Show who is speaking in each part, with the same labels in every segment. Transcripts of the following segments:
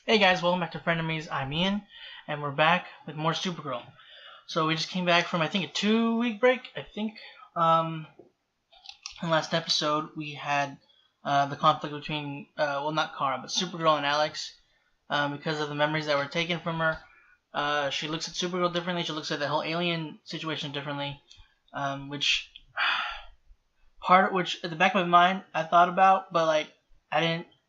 Speaker 1: Hey guys, welcome back to Frenemies. I'm Ian, and we're back with more Supergirl. So we just came back from, I think, a 2-week break. In the last episode we had the conflict between, well, not Kara, but Supergirl and Alex, because of the memories that were taken from her. She looks at Supergirl differently. She looks at the whole alien situation differently, which at the back of my mind I thought about, but like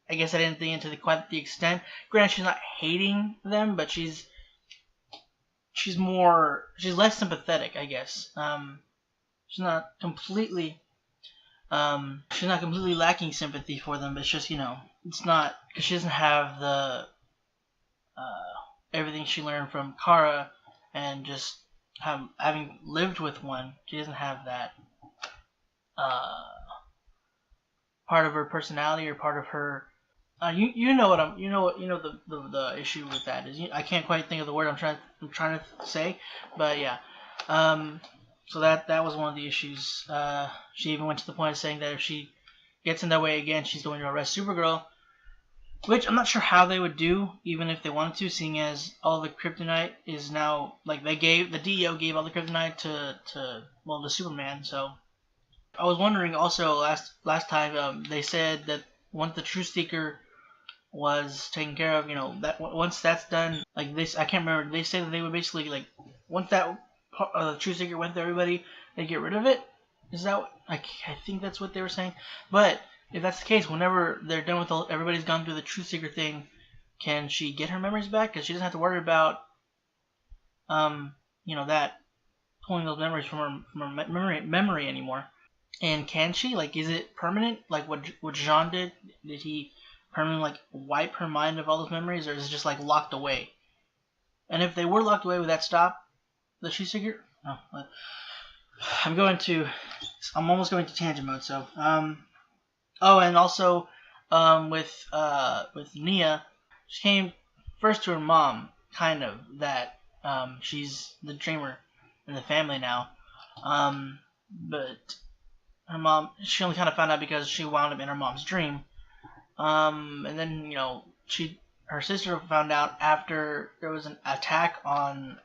Speaker 1: I guess I didn't think into quite the extent. Granted, she's not hating them, but she's less sympathetic, I guess. She's not completely lacking sympathy for them, but it's just, it's not, because she doesn't have the everything she learned from Kara, and just having lived with one, she doesn't have that part of her personality or part of her. The issue with that is, I can't quite think of the word I'm trying to say, but yeah. So that was one of the issues. She even went to the point of saying that if she gets in that way again, she's going to arrest Supergirl, which I'm not sure how they would do, even if they wanted to, seeing as all the kryptonite is now, like, the DEO gave all the kryptonite to Superman. So I was wondering also last time, they said that once the Truth Seeker was taken care of, that once that's done, like this, I can't remember. They say that they would basically, like, once that Truth Seeker went to everybody, they get rid of it. Is that what, I think that's what they were saying? But if that's the case, whenever they're done with everybody's gone through the Truth Seeker thing, can she get her memories back? Because she doesn't have to worry about that pulling those memories from her memory anymore. And can she? Like, is it permanent? Like what Jean did? Did he permanently, like, wipe her mind of all those memories, or is it just, like, locked away? And if they were locked away, would that stop the Truth Seeker? Oh, I'm almost going to tangent mode. So, and also, with Nia, she came first to her mom, kind of, that she's the dreamer in the family now, but her mom, she only kind of found out because she wound up in her mom's dream. And then, her sister found out after there was an attack on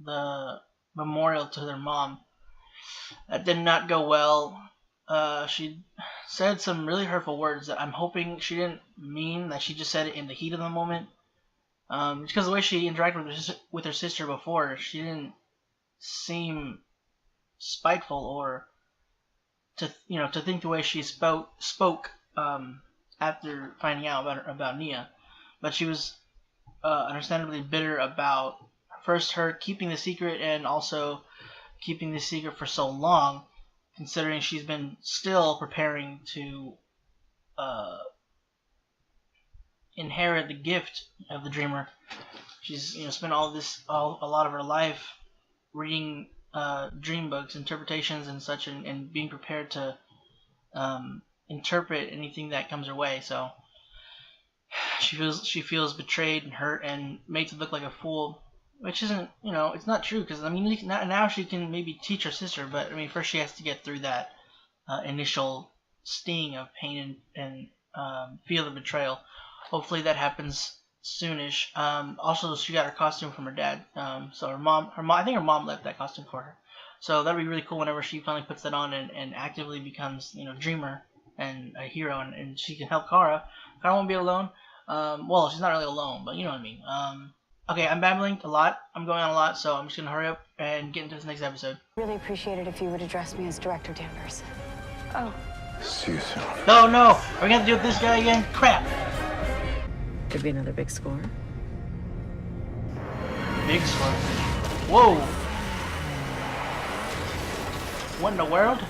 Speaker 1: the memorial to their mom. That did not go well. She said some really hurtful words that I'm hoping she didn't mean, that she just said it in the heat of the moment. Because the way she interacted with her sister before, she didn't seem spiteful, or to think the way she spoke after finding out about Nia. But she was understandably bitter about first her keeping the secret, and also keeping the secret for so long, considering she's been still preparing to inherit the gift of the Dreamer. She's spent a lot of her life reading dream books, interpretations, and such, and being prepared to interpret anything that comes her way. So she feels betrayed and hurt and made to look like a fool, which isn't, it's not true, because now she can maybe teach her sister, but first she has to get through that initial sting of pain and feel the betrayal. Hopefully that happens soonish. Also, she got her costume from her dad. So her mom, I think her mom left that costume for her. So that'd be really cool whenever she finally puts that on and actively becomes, Dreamer and a hero, and she can help Kara. Kara won't be alone. Well, she's not really alone, but you know what I mean. Okay, I'm babbling a lot. I'm going on a lot, so I'm just gonna hurry up and get into this next episode.
Speaker 2: Really appreciate it if you would address me as Director Danvers. Oh.
Speaker 3: See you soon.
Speaker 1: No, are we gonna have to deal with this guy again? Crap.
Speaker 2: Could be another big score.
Speaker 1: Big score. Whoa. What in the world?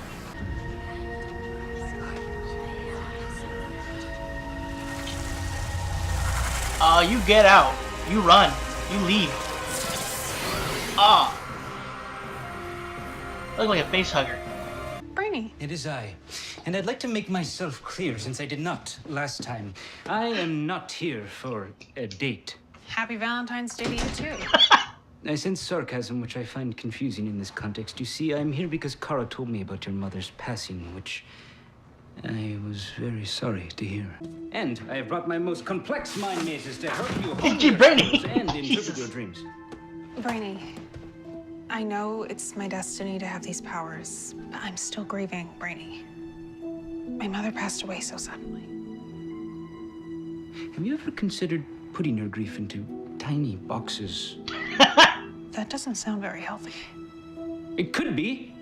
Speaker 1: You get out. You run. You leave. Look like a face hugger.
Speaker 2: Brainy.
Speaker 4: It is I. And I'd like to make myself clear, since I did not last time. I am not here for a date.
Speaker 2: Happy Valentine's Day to you, too.
Speaker 4: I sense sarcasm, which I find confusing in this context. You see, I'm here because Kara told me about your mother's passing, which I was very sorry to hear. And I have brought my most complex mind mazes to help you
Speaker 1: Gee, Brainy.
Speaker 4: and in
Speaker 1: Jesus.
Speaker 4: Supergirl dreams.
Speaker 3: Brainy, I know it's my destiny to have these powers, but I'm still grieving, Brainy. My mother passed away so suddenly.
Speaker 4: Have you ever considered putting your grief into tiny boxes?
Speaker 3: That doesn't sound very healthy.
Speaker 4: It could be.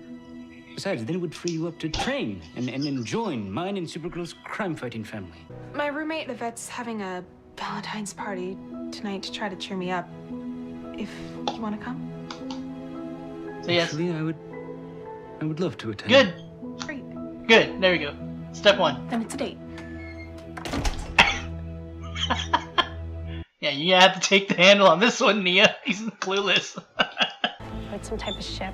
Speaker 4: Besides, then it would free you up to train and join mine and Supergirl's crime-fighting family.
Speaker 3: My roommate at the vet's having a Valentine's party tonight to try to cheer me up. If you want to come?
Speaker 1: So yes.
Speaker 4: Actually, I would love to attend.
Speaker 1: Good.
Speaker 3: Great.
Speaker 1: Good. There we go. Step one.
Speaker 3: Then it's a date.
Speaker 1: Yeah, you have to take the handle on this one, Nia. He's clueless.
Speaker 2: It's some type of ship.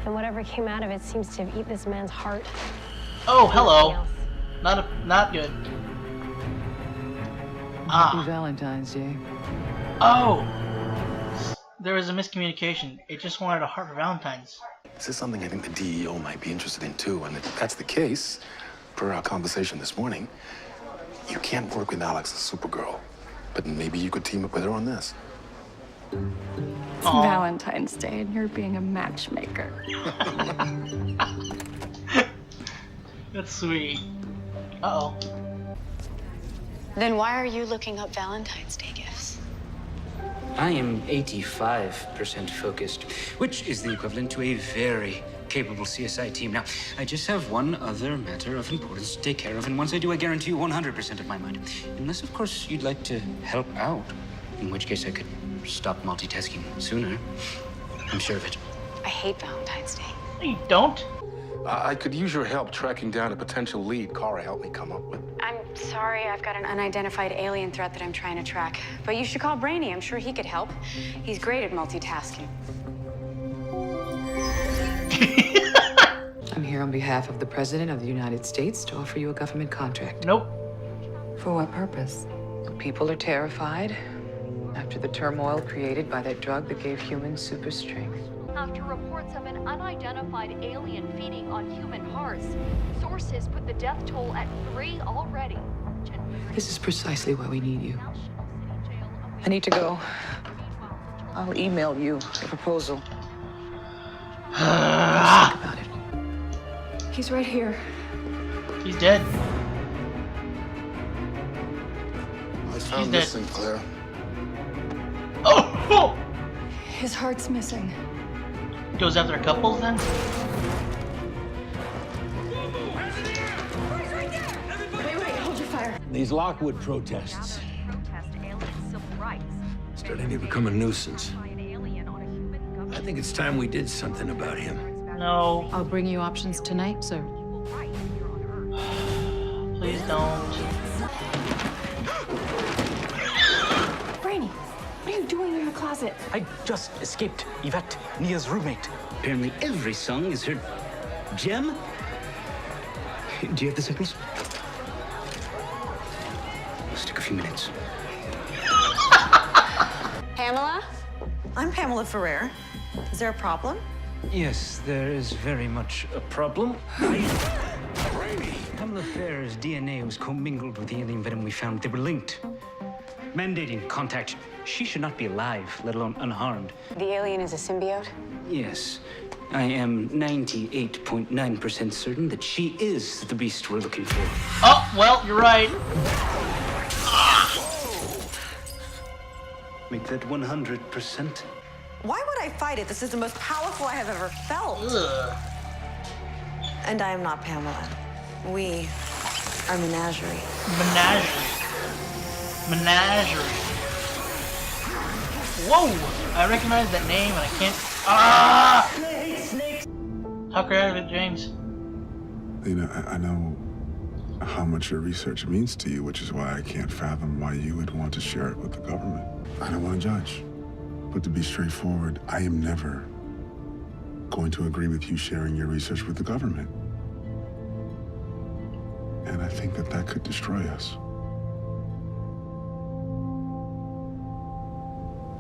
Speaker 2: And whatever came out of it seems to have eaten this man's heart.
Speaker 1: Oh, hello.
Speaker 2: Nothing else.
Speaker 1: Not good.
Speaker 5: Happy Valentine's Day.
Speaker 1: Oh. There was a miscommunication. It just wanted a heart for Valentine's.
Speaker 6: This is something I think the DEO might be interested in too, and if that's the case, per our conversation this morning, you can't work with Alex as Supergirl, but maybe you could team up with her on this.
Speaker 7: It's Valentine's Day and you're being a matchmaker.
Speaker 1: That's sweet. Uh-oh.
Speaker 2: Then why are you looking up Valentine's Day gifts?
Speaker 4: I am 85% focused, which is the equivalent to a very capable CSI team. Now, I just have one other matter of importance to take care of, and once I do, I guarantee you 100% of my mind. Unless, of course, you'd like to help out, in which case I could stop multitasking sooner. I'm sure of it.
Speaker 2: I hate Valentine's Day.
Speaker 1: No, you don't.
Speaker 6: I could use your help tracking down a potential lead Kara helped me come up with.
Speaker 2: I'm sorry, I've got an unidentified alien threat that I'm trying to track. But you should call Brainy. I'm sure he could help. He's great at multitasking.
Speaker 5: I'm here on behalf of the President of the United States to offer you a government contract.
Speaker 1: Nope.
Speaker 5: For what purpose? People are terrified after the turmoil created by that drug that gave humans super strength.
Speaker 8: After reports of an unidentified alien feeding on human hearts, sources put the death toll at 3 already.
Speaker 5: This is precisely why we need you. I need to go. I'll email you a proposal. Think about it.
Speaker 7: He's right here.
Speaker 1: He's dead.
Speaker 6: I
Speaker 1: He's
Speaker 6: found
Speaker 1: dead.
Speaker 6: this thing, Claire.
Speaker 1: Oh!
Speaker 7: His heart's missing.
Speaker 1: Goes after couples then?
Speaker 7: Wait, hold your fire.
Speaker 9: These Lockwood protests starting to become a nuisance. I think it's time we did something about him.
Speaker 1: No.
Speaker 10: I'll bring you options tonight, sir.
Speaker 1: Please don't.
Speaker 7: Brainy, what are you doing in the closet?
Speaker 4: I just escaped Yvette, Nia's roommate. Apparently every song is her gem. Do you have the samples? Let's take a few minutes.
Speaker 2: Pamela?
Speaker 11: I'm Pamela Ferrer. Is there a problem?
Speaker 4: Yes, there is very much a problem.
Speaker 6: Brainy!
Speaker 4: Pamela Ferrer's DNA was commingled with the alien venom we found. They were linked. Mandating contact. She should not be alive, let alone unharmed.
Speaker 2: The alien is a symbiote?
Speaker 4: Yes, I am 98.9% certain that she is the beast we're looking for.
Speaker 1: Oh, well, you're right.
Speaker 4: Make that 100%.
Speaker 11: Why would I fight it? This is the most powerful I have ever felt.
Speaker 1: Ugh.
Speaker 11: And I am not Pamela. We are Menagerie.
Speaker 1: Menagerie. Whoa! I recognize that name and I can't. Ah! Talk her out of it, James.
Speaker 12: You know, I know how much your research means to you, which is why I can't fathom why you would want to share it with the government. I don't want to judge. But to be straightforward, I am never going to agree with you sharing your research with the government. And I think that that could destroy us.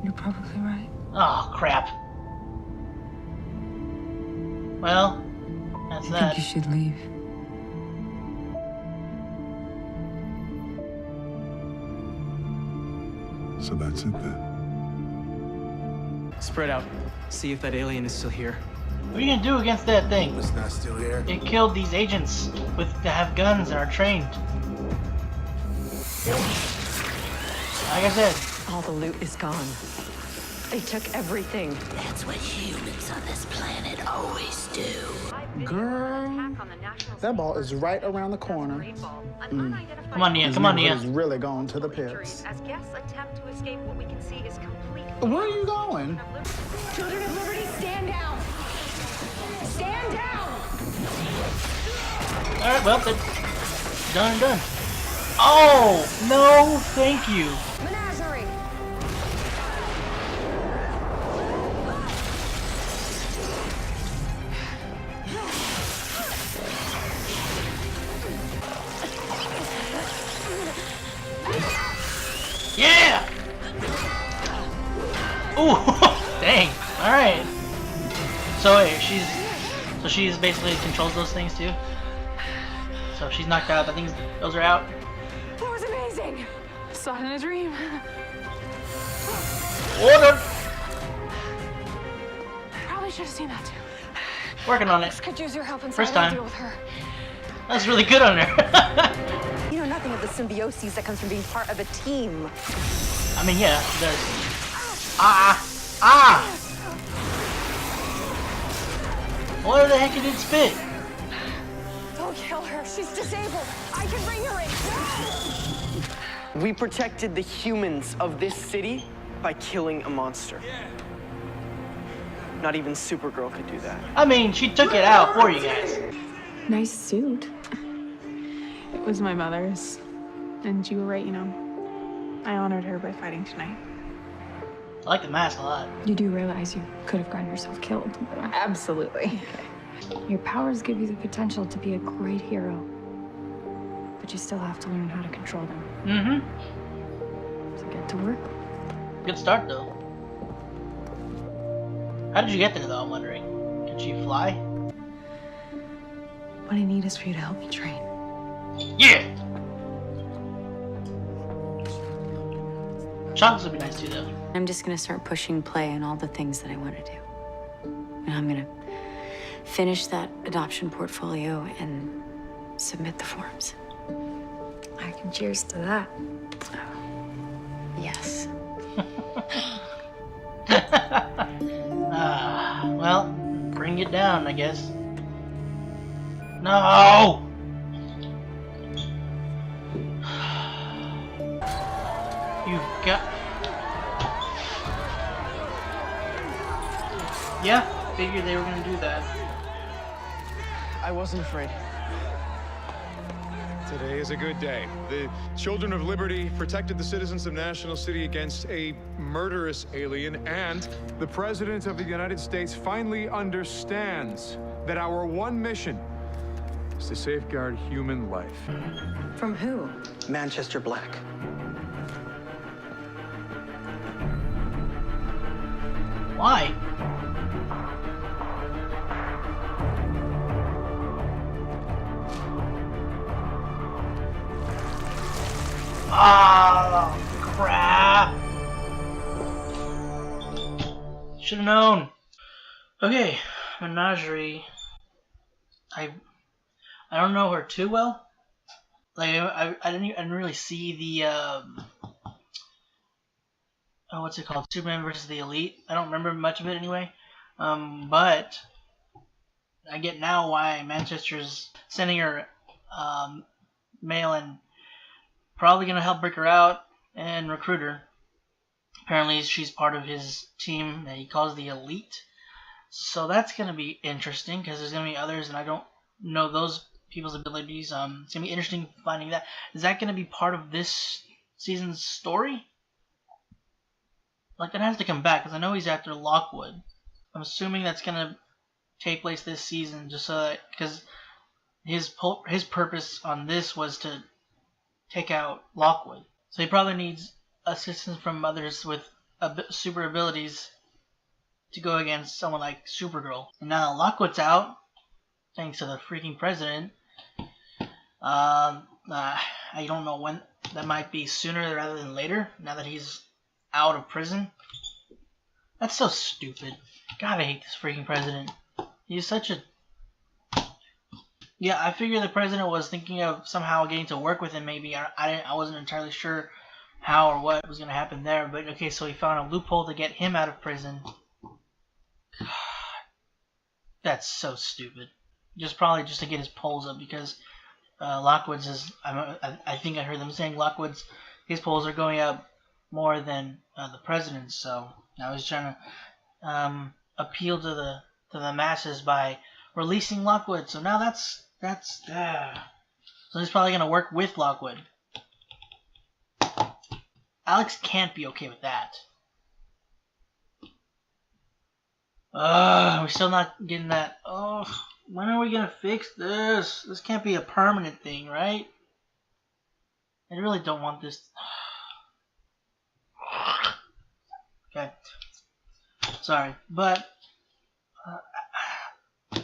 Speaker 5: You're probably right.
Speaker 1: Oh, crap. Well, that's
Speaker 5: I
Speaker 1: that.
Speaker 5: think you should leave.
Speaker 12: So that's it then.
Speaker 13: Spread out. See if that alien is still here.
Speaker 1: What are you gonna do against that thing?
Speaker 6: It's not still here.
Speaker 1: It killed these agents that have guns and are trained. Like I said.
Speaker 14: All the loot is gone. They took everything.
Speaker 15: That's what humans on this planet always do.
Speaker 16: Girl, that ball is right around the corner.
Speaker 1: Come on, Nia. Come on, Nia.
Speaker 16: It's really going to the pits.
Speaker 17: As guests attempt to escape, what we can see is complete.
Speaker 16: Where are you going?
Speaker 17: Children of Liberty, stand down! Stand down!
Speaker 1: Alright, well, that's done and done. Oh, no, thank you.
Speaker 17: Menagerie!
Speaker 1: Yeah! Ooh, dang. Alright. So wait, she's basically controls those things too. So if she's knocked out, I think those are out.
Speaker 3: That was amazing. Saw it in a dream.
Speaker 1: Order.
Speaker 3: Probably should have seen that too.
Speaker 1: Working on it.
Speaker 3: Could use your help inside.
Speaker 1: First
Speaker 3: I'll
Speaker 1: time.
Speaker 3: deal with her.
Speaker 1: That's really good on her.
Speaker 14: You know nothing of the symbiosis that comes from being part of a team.
Speaker 1: I mean, yeah, she does. Ah! What the heck did it spit?
Speaker 3: Don't kill her. She's disabled. I can bring her in.
Speaker 13: We protected the humans of this city by killing a monster. Not even Supergirl could do that.
Speaker 1: I mean, she took it out for you guys.
Speaker 3: Nice suit. It was my mother's. And you were right, you know. I honored her by fighting tonight.
Speaker 1: I like the mask a lot.
Speaker 7: You do realize you could have gotten yourself killed.
Speaker 3: Absolutely.
Speaker 7: Your powers give you the potential to be a great hero. But you still have to learn how to control them.
Speaker 1: Mm-hmm.
Speaker 7: So get to work.
Speaker 1: Good start, though. How did you get there, though, I'm wondering? Could she fly?
Speaker 3: What I need is for you to help me train.
Speaker 1: Yeah! Chocolates would be nice, too, though.
Speaker 2: I'm just gonna start pushing play on all the things that I want to do. And I'm gonna finish that adoption portfolio and submit the forms.
Speaker 7: I can cheers to that.
Speaker 2: Yes.
Speaker 1: Well, bring it down, I guess. No! You've got... Yeah, figured they were gonna do that.
Speaker 13: I wasn't afraid.
Speaker 18: Today is a good day. The Children of Liberty protected the citizens of National City against a murderous alien, and the President of the United States finally understands that our one mission is to safeguard human life.
Speaker 14: From who?
Speaker 13: Manchester Black.
Speaker 1: Why? Ah, crap! Should've known. Okay, Menagerie. I don't know her too well. Like I didn't really see the oh, what's it called? Superman versus the Elite. I don't remember much of it anyway. But I get now why Manchester's sending her mail and probably gonna help break her out and recruit her. Apparently she's part of his team that he calls the Elite. So that's gonna be interesting because there's gonna be others and I don't know those people's abilities. It's gonna be interesting finding that. Is that gonna be part of this season's story? Like that has to come back because I know he's after Lockwood. I'm assuming that's gonna take place this season, just so that because his purpose on this was to take out Lockwood. So he probably needs assistance from others with super abilities to go against someone like Supergirl. And now Lockwood's out, thanks to the freaking president. I don't know when. That might be sooner rather than later, now that he's out of prison. That's so stupid. God, I hate this freaking president. He's such a... Yeah, I figured the president was thinking of somehow getting to work with him. Maybe I wasn't entirely sure how or what was going to happen there. But okay, so he found a loophole to get him out of prison. God, that's so stupid. Probably just to get his polls up, because Lockwood's is... I think I heard them saying Lockwood's, his polls are going up more than the president's. So I was trying to appeal to the masses by releasing Lockwood. So now that's so he's probably gonna work with Lockwood. Alex can't be okay with that. We're still not getting that. Oh, when are we gonna fix this? This can't be a permanent thing, right? I really don't want this. Okay. Sorry, but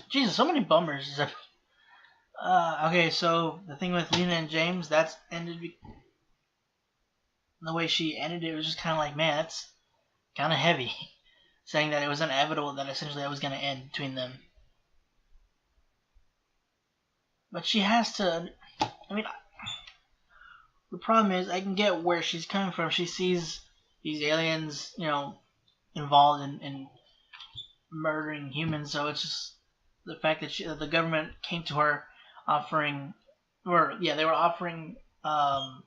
Speaker 1: Jesus, so many bummers. Okay, so the thing with Lena and James, that's ended. The way she ended it was just kind of like, man, that's kind of heavy. Saying that it was inevitable that essentially that was going to end between them. But she has to. I mean, the problem is, I can get where she's coming from. She sees these aliens, involved in murdering humans, so it's just the fact that the government came to her offering, they were offering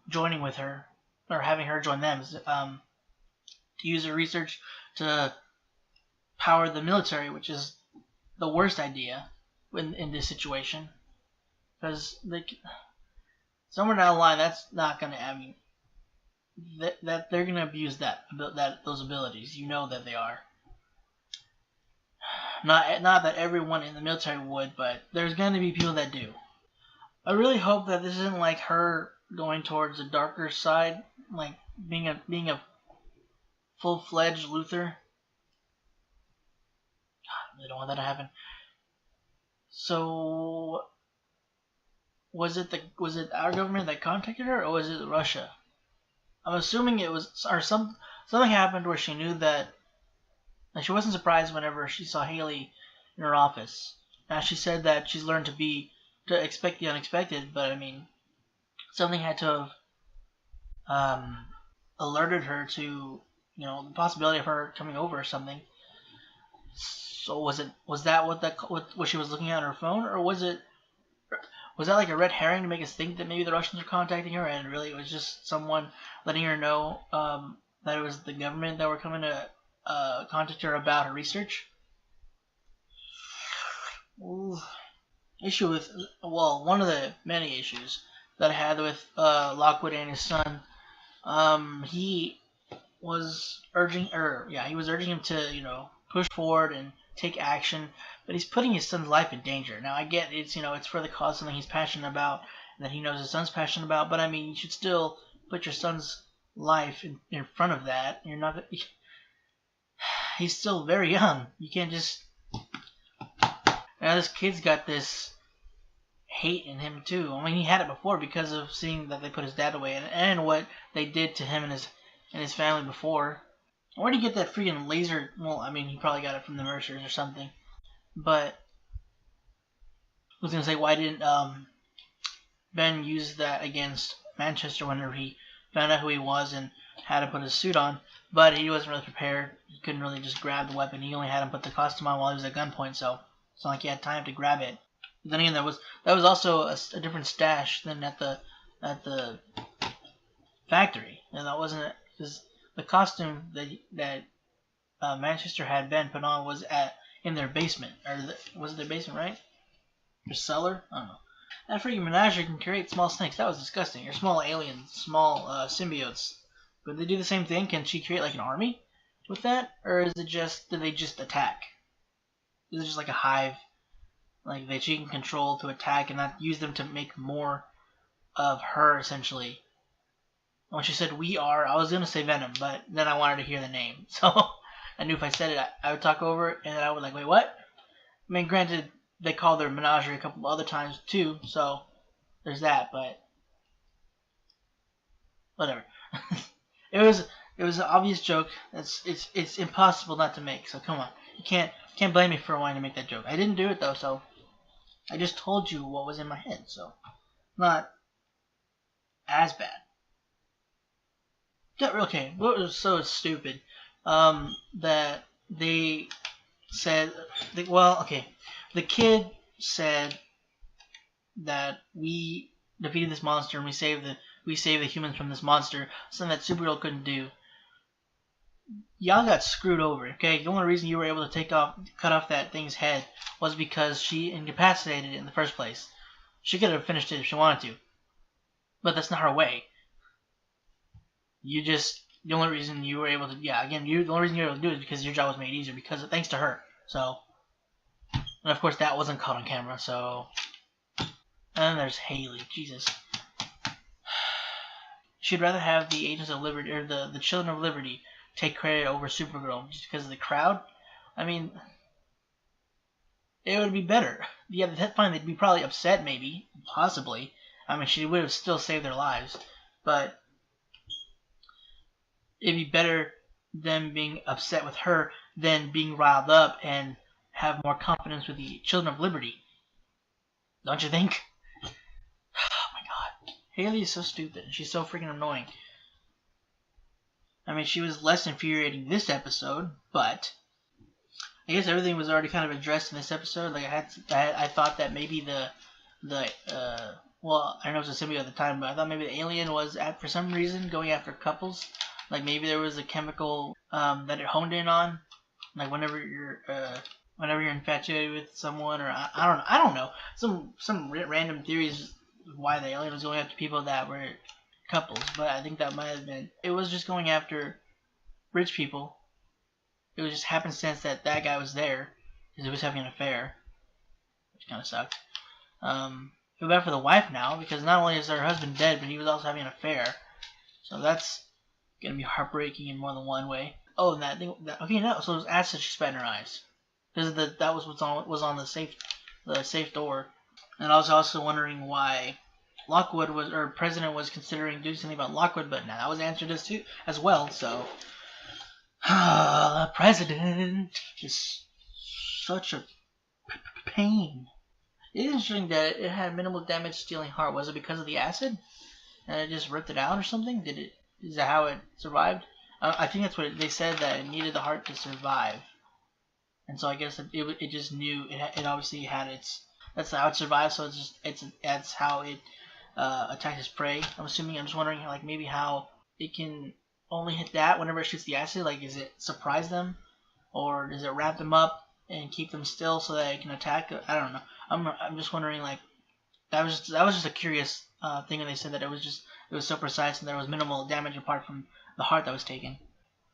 Speaker 1: joining with her, or having her join them, to use her research to power the military, which is the worst idea in this situation, because somewhere down the line that's not going to. I mean, that they're going to abuse those abilities. You know that they are. Not that everyone in the military would, but there's going to be people that do. I really hope that this isn't like her going towards a darker side, like being a full-fledged Luther. God, I really don't want that to happen. So, was it our government that contacted her, or was it Russia? I'm assuming it was, or something happened where she knew that. And she wasn't surprised whenever she saw Haley in her office. Now, she said that she's learned to expect the unexpected, but I mean, something had to have alerted her to, the possibility of her coming over or something. So was that what she was looking at on her phone, or was that like a red herring to make us think that maybe the Russians are contacting her, and really it was just someone letting her know that it was the government that were coming to contact her about her research? One of the many issues that I had with Lockwood and his son, he was urging him to, push forward and take action, but he's putting his son's life in danger. Now I get it's for the cause, something he's passionate about, and that he knows his son's passionate about, but I mean, you should still put your son's life in front of that. You're not. He's still very young. You can't just. Now this kid's got this hate in him too. I mean, he had it before because of seeing that they put his dad away and what they did to him and his family before. Where did he get that freaking laser? Well, I mean, he probably got it from the Mercers or something. But I was gonna say, why didn't Ben use that against Manchester whenever he found out who he was and had to put his suit on? But he wasn't really prepared. He couldn't really just grab the weapon. He only had him put the costume on while he was at gunpoint, so it's not like he had time to grab it. But then again, that was also a different stash than at the factory, and that wasn't because the costume that Manchester had Ben put on was in their basement, was it their basement, right? Their cellar? I don't know. That freaking Menagerie can create small snakes. That was disgusting. Or small aliens, small symbiotes. Would they do the same thing? Can she create like an army with that? Or is it just, do they just attack? Is it just like a hive? Like that she can control to attack and not use them to make more of her, essentially. When she said we are, I was going to say Venom, but then I wanted to hear the name. So I knew if I said it, I would talk over it, and then I would like, wait, what? I mean, granted, they called her Menagerie a couple other times too, so there's that, but whatever. It It was an obvious joke. It's impossible not to make. So come on, you can't blame me for wanting to make that joke. I didn't do it though, so I just told you what was in my head. So not as bad. Yeah, okay. What was so stupid? That they said, the kid said that we defeated this monster and we saved the humans from this monster, something that Supergirl couldn't do. Y'all got screwed over, okay? The only reason you were able to cut off that thing's head was because she incapacitated it in the first place. She could have finished it if she wanted to, but that's not her way. The only reason you were able to, the only reason you were able to do it is because your job was made easier thanks to her. So, and of course that wasn't caught on camera. So, and then there's Haley. Jesus. She'd rather have the Agents of Liberty or the Children of Liberty take credit over Supergirl just because of the crowd. I mean, it would be better. Yeah, that's fine. They'd be probably upset, maybe, possibly. I mean, she would have still saved their lives, but it'd be better them being upset with her than being riled up and have more confidence with the Children of Liberty. Don't you think? Oh my god. Haley is so stupid. She's so freaking annoying. I mean, she was less infuriating this episode, but I guess everything was already kind of addressed in this episode. Like I thought that maybe well, I know it was a symbiote at the time, but I thought maybe the alien was for some reason going after couples. Like maybe there was a chemical that it honed in on. Like whenever you're infatuated with someone, or I don't know. Some random theories why the alien was going after people that were couples, but I think that might have been, it was just going after rich people. It was just happenstance that guy was there because he was having an affair, which kind of sucked. Feel bad for the wife now because not only is her husband dead, but he was also having an affair. So that's gonna be heartbreaking in more than one way. Oh, and that thing. So it was acid she spat in her eyes because that was what was on the safe door. And I was also wondering why Lockwood President was considering doing something about Lockwood, but now that was answered as well. So, President is such a pain. It is interesting that it had minimal damage stealing heart. Was it because of the acid? And it just ripped it out or something? Is that how it survived? I think that's what they said, that it needed the heart to survive. And so I guess it just knew it obviously had that's how it survived. So that's how it attacked its prey. I'm just wondering like maybe how it can only hit that whenever it shoots the acid. Like, is it surprise them, or does it wrap them up and keep them still so that it can attack? I don't know. I'm just wondering, like, that was just a curious thing when they said that it was so precise and there was minimal damage apart from the heart that was taken.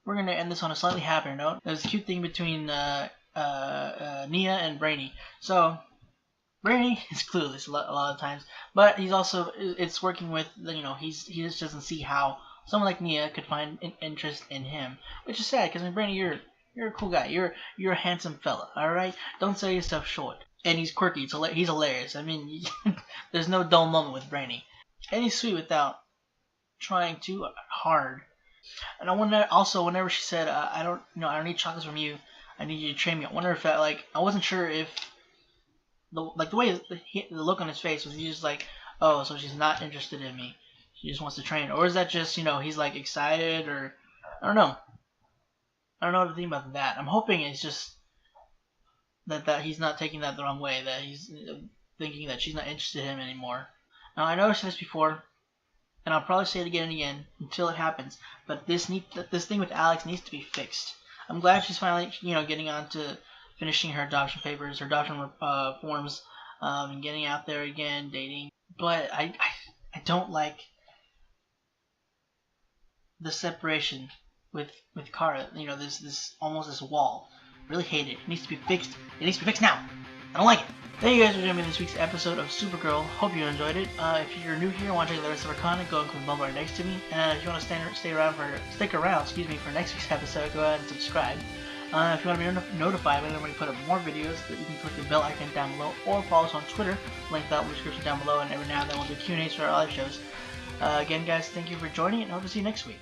Speaker 1: We're gonna end this on a slightly happier note. There's a cute thing between Nia and Brainy. So Brainy is clueless a lot of times, but he's also, it's working with, he just doesn't see how someone like Nia could find an interest in him, which is sad because Brainy, you're a cool guy. You're a handsome fella. All right, don't sell yourself short. And he's quirky. He's hilarious. I mean, there's no dull moment with Brainy. And he's sweet without trying too hard. And I wonder also, whenever she said, I don't need chocolates from you. I need you to train me. I wonder if that, like, I wasn't sure if the way the look on his face was, he just like, oh, so she's not interested in me. She just wants to train. Or is that just, he's like excited, or I don't know. I don't know what to think about that. I'm hoping it's just that he's not taking that the wrong way, that he's thinking that she's not interested in him anymore. Now, I know I've said this before, and I'll probably say it again and again until it happens, but this thing with Alex needs to be fixed. I'm glad she's finally, getting on to finishing her adoption papers, her adoption forms, and getting out there again, dating. But I don't like the separation with Kara. This almost this wall. Really hate it. It needs to be fixed. It needs to be fixed now. I don't like it. Thank you guys for joining me in this week's episode of Supergirl. Hope you enjoyed it. If you're new here and want to check the rest of our content, go and click the bell button next to me. And if you want to stick around for next week's episode, go ahead and subscribe. If you want to be notified whenever we put up more videos, you can click the bell icon down below, or follow us on Twitter, linked out in the description down below. And every now and then we'll do Q&As for our live shows. Again, guys, thank you for joining, and I hope to see you next week.